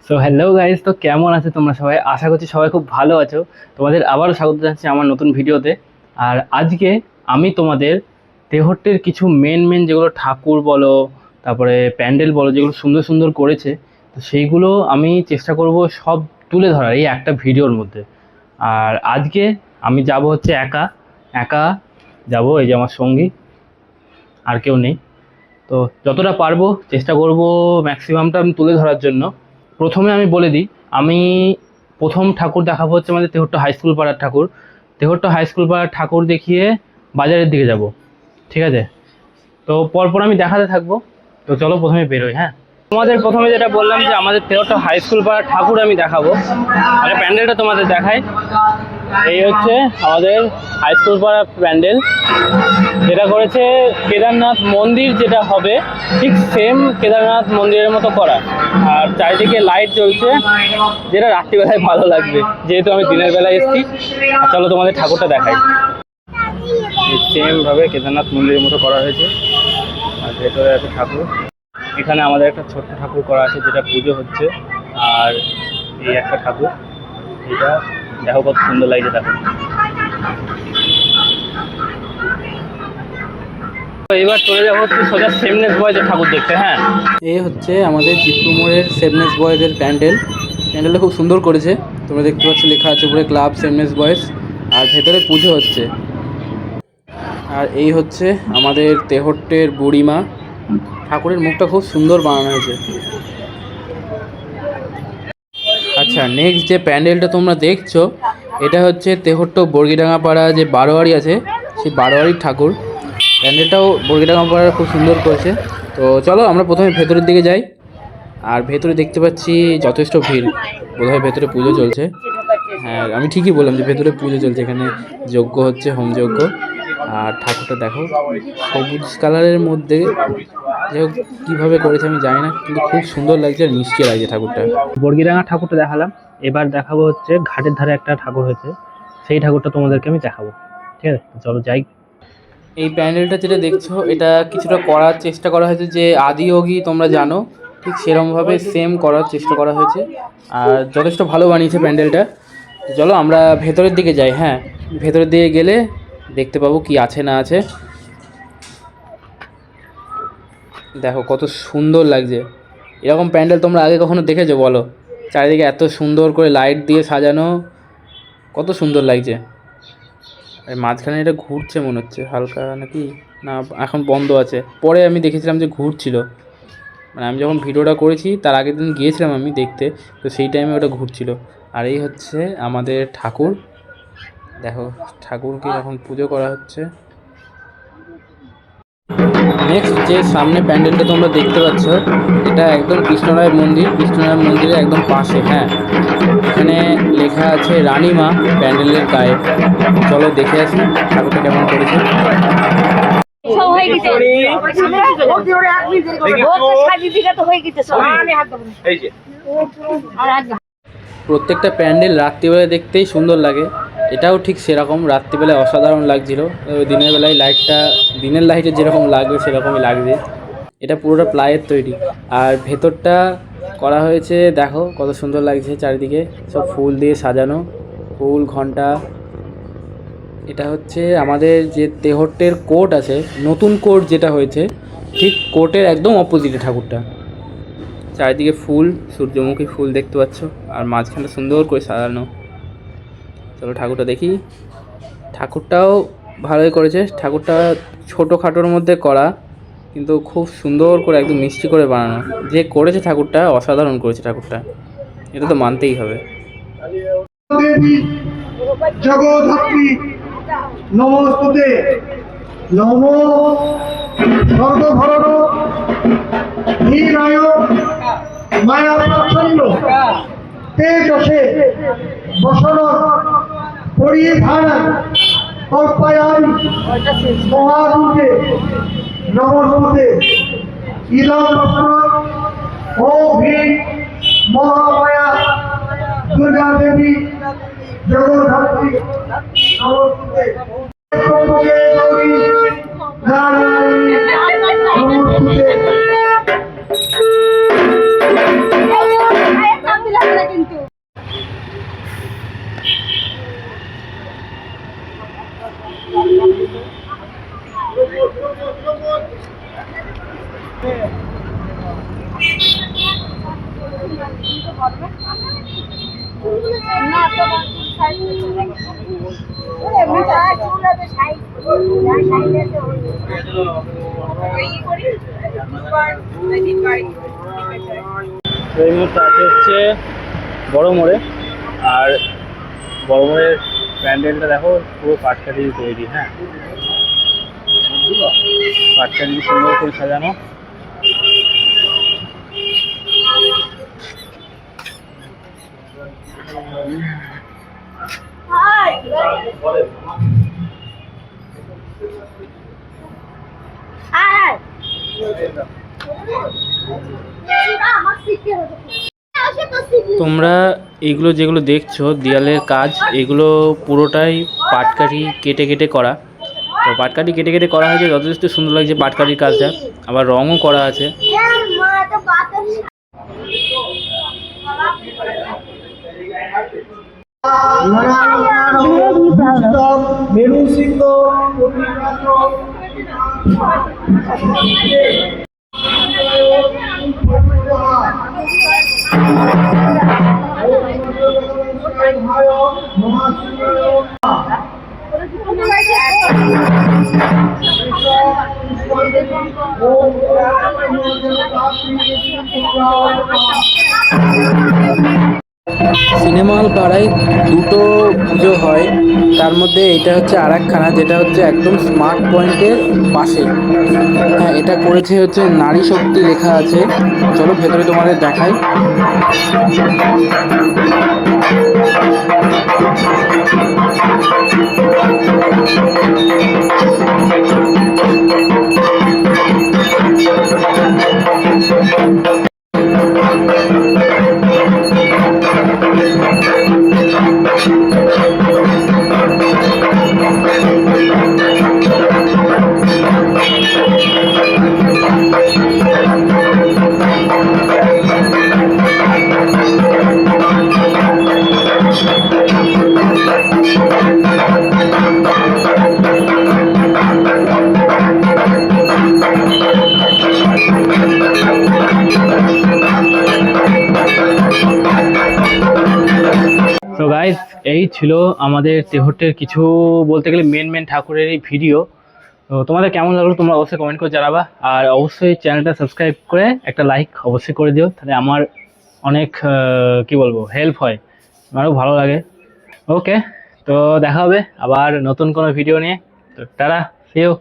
So hello guys, তো কেমন আছো তোমরা সবাই? আশা করছি সবাই খুব ভালো আছো। তোমাদের আবারও স্বাগত জানাচ্ছি আমার নতুন ভিডিওতে। আর আজকে আমি তোমাদের তেহট্টের কিছু মেন যেগুলো ঠাকুর বলো, তারপরে প্যান্ডেল বলো, যেগুলো সুন্দর সুন্দর করেছে, তো সেইগুলো আমি চেষ্টা করব সব তুলে ধরার এই একটা ভিডিওর মধ্যে। আর আজকে আমি যাব হচ্ছে একা একা যাব, এই যে আমার সঙ্গী, আর কেউ নেই। তো যতটা পারবো চেষ্টা করব ম্যাক্সিমামটা আমি তুলে ধরার জন্য। প্রথমে আমি বলে দিই, আমি প্রথম ঠাকুর দেখাবো হচ্ছে আমাদের তেহট্ট হাই স্কুল পাড়ার ঠাকুর। তেহট্ট হাই স্কুল পাড়ার ঠাকুর দেখিয়ে বাজারের দিকে যাব, ঠিক আছে? তো পরপর আমি দেখাতে থাকবো। তো চলো প্রথমে বেরোই। হ্যাঁ, তোমাদের প্রথমে যেটা বললাম যে আমাদের তেহট্ট হাই স্কুল পাড়ার ঠাকুর আমি দেখাবো। আগে প্যান্ডেলটা তোমাদের দেখাই। এই হচ্ছে আমাদের হাই স্কুল পাড়ার প্যান্ডেল, যেটা করেছে কেদারনাথ মন্দির যেটা হবে ঠিক সেম কেদারনাথ মন্দিরের মতো করা। আর চারিদিকে লাইট জ্বলছে, যেটা রাত্রিবেলায় ভালো লাগবে, যেহেতু আমি দিনের বেলায় এসেছি। আর চলো তোমাদের ঠাকুরটা দেখাই। সেমভাবে কেদারনাথ মন্দিরের মতো করা হয়েছে, আর ভেতরে আছে ঠাকুর। এখানে আমাদের একটা ছোট্ট ঠাকুর করা আছে, যেটা পুজো হচ্ছে। আর এই একটা ঠাকুর, এটা দেখো কত সুন্দর লাগছে। দেখো, এবার চলে যাবো হচ্ছে সোজা সেমনেস বয়েজের ঠাকুর দেখতে। হ্যাঁ, এই হচ্ছে আমাদের জিতু মোড়ের সেমনেস বয়েজের প্যান্ডেলটা খুব সুন্দর করেছে। তোমরা দেখতে পাচ্ছ লেখা আছে উপরে ক্লাব সেমনেস বয়েজ, আর ভেতরে পুজো হচ্ছে। আর এই হচ্ছে আমাদের তেহট্টের বুড়িমা। ঠাকুরের মুখটা খুব সুন্দর বানানো হয়েছে। আচ্ছা, নেক্সট যে প্যান্ডেলটা তোমরা দেখছো, এটা হচ্ছে তেহট্ট বর্গিডাঙ্গা পাড়া যে বারোয়ারি আছে, সেই বারোয়ারির ঠাকুর। প্যান্ডেলটাও বর্গিডাঙ্গা পাড়া খুব সুন্দর করেছে। তো চলো আমরা প্রথমে ভেতরের দিকে যাই। আর ভেতরে দেখতে পাচ্ছি যথেষ্ট ভিড়, বোধহয় ভেতরে পুজো চলছে। হ্যাঁ, আমি ঠিকই বললাম যে ভেতরে পুজো চলছে, এখানে যজ্ঞ হচ্ছে, হোম যজ্ঞ। আর ঠাকুরটা দেখো, সবুজ কালারের মধ্যে, যাই হোক কীভাবে করেছে আমি জানি না, কিন্তু খুব সুন্দর লাগছে আর মিষ্টি লাগছে ঠাকুরটা। বর্গিডাঙ্গা ঠাকুরটা দেখালাম, এবার দেখাবো হচ্ছে ঘাটের ধারে একটা ঠাকুর হয়েছে, সেই ঠাকুরটা তোমাদেরকে আমি দেখাবো। ঠিক আছে, চলো যাই। এই প্যান্ডেলটা যেটা দেখছো, এটা কিছুটা করার চেষ্টা করা হয়েছে যে আদিযোগী তোমরা জানো, ঠিক সেরকমভাবে সেম করার চেষ্টা করা হয়েছে। আর যথেষ্ট ভালো বানিয়েছে প্যান্ডেলটা। চলো আমরা ভেতরের দিকে যাই। হ্যাঁ, ভেতরের দিকে গেলে দেখতে পাবো কি আছে না আছে। দেখো কত সুন্দর লাগছে। এরকম প্যান্ডেল তোমরা আগে কখনো দেখেছো বলো? চারিদিকে এত সুন্দর করে লাইট দিয়ে সাজানো, কত সুন্দর লাগছে। আর মাঝখানে এটা ঘুরছে মনে হচ্ছে হালকা, নাকি না এখন বন্ধ আছে? পরে আমি দেখেছিলাম যে ঘুরছিল, মানে আমি যখন ভিডিওটা করেছি তার আগের দিন গিয়েছিলাম আমি দেখতে, তো সেই টাইমে ওটা ঘুরছিল। আর এই হচ্ছে আমাদের ঠাকুর। দেখো ঠাকুরকে এখন পুজো করা হচ্ছে। নেক্সট যে সামনে প্যান্ডেলটা তোমরা দেখতে পাচ্ছ, এটা একদম কৃষ্ণরায় মন্দিরের একদম পাশে। হ্যাঁ, এখানে লেখা আছে রানীমা প্যান্ডেলের গায়ে। চলো দেখে আসি ঠাকুরটা কেমন করেছে। প্রত্যেকটা প্যান্ডেল রাত্রিবেলায় দেখতেই সুন্দর লাগে, এটাও ঠিক সেরকম রাত্রিবেলায় অসাধারণ লাগছিল। দিনের বেলায় দিনের লাইটে যেরকম লাগবে সেরকমই লাগবে। এটা পুরোটা প্লাইয়ের তৈরি, আর ভেতরটা করা হয়েছে দেখো কত সুন্দর লাগছে। চারিদিকে সব ফুল দিয়ে সাজানো, ফুল ঘন্টা। এটা হচ্ছে আমাদের যে তেহট্টের কোর্ট আছে, নতুন কোর্ট যেটা হয়েছে, ঠিক কোর্টের একদম অপোজিটে ঠাকুরটা। চারিদিকে ফুল, সূর্যমুখী ফুল দেখতে পাচ্ছ, আর মাঝখানটা সুন্দর করে সাজানো। চলো ঠাকুরটা দেখি। ঠাকুরটাও ভালোই করেছে। ঠাকুরটা ছোটোখাটোর মধ্যে করা, কিন্তু খুব সুন্দর করে একদম মিষ্টি করে বানানো। যে করেছে ঠাকুরটা অসাধারণ করেছে ঠাকুরটা, এটা তো মানতেই হবে। জগদ্ধাত্রী নমস্তুতে, নমো সর্বভরণ ধীরায় মায়া প্রচ্ছন্ন তেজসে বসন পরিধান কল্পায়ামি মহাদুর্গে নমস্তুতে ইদং বস্ত্র ও ভি মহামায়া দুর্গা দেবী জগদ্ধাত্রী নমস্তুতে। গৌরী নারায়ণী নমস্তুতে। তো এই মুহূর্তে আছে হচ্ছে বড় মোড়ে, আর বড় মোড়ের প্যান্ডেলটা দেখো পুরো পাটকাঠি দিয়ে তৈরি। হ্যাঁ, পাটকাঠি দিয়ে সুন্দর করে সাজানো। তোমরা এগুলো যেগুলো দেখছো দেয়ালের কাজ, এগুলো পুরোটাই পাটকাঠি কেটে কেটে করা। তো পাটকাঠি কেটে কেটে করা হয়েছে, যথেষ্ট সুন্দর লাগছে পাটকাঠির কাজটা। আবার রঙও করা আছে। মেরু সিংহ সিনেমা হল পাড়ায় দুটো পুজো হয়, তার মধ্যে এটা হচ্ছে আরেকখানা, যেটা হচ্ছে একদম স্মার্ট পয়েন্টের পাশে। হ্যাঁ, এটা করেছে হচ্ছে নারী শক্তি লেখা আছে। চলো ভেতরে তোমাদের দেখাই। তো গাইস, এই ছিল আমাদের তেহট্টের কিছু বলতে গেলে মেন ঠাকুরের এই ভিডিও। তো তোমাদের কেমন লাগলো তোমরা অবশ্যই কমেন্ট করে জানাবা, আর অবশ্যই চ্যানেলটা সাবস্ক্রাইব করে একটা লাইক অবশ্যই করে দিও, তাহলে আমার অনেক কি বলবো হেল্প হয়, আমারও ভালো লাগে। ওকে, তো দেখা হবে আবার নতুন কোনো ভিডিও নিয়ে। তো টাটা, সি ইউ।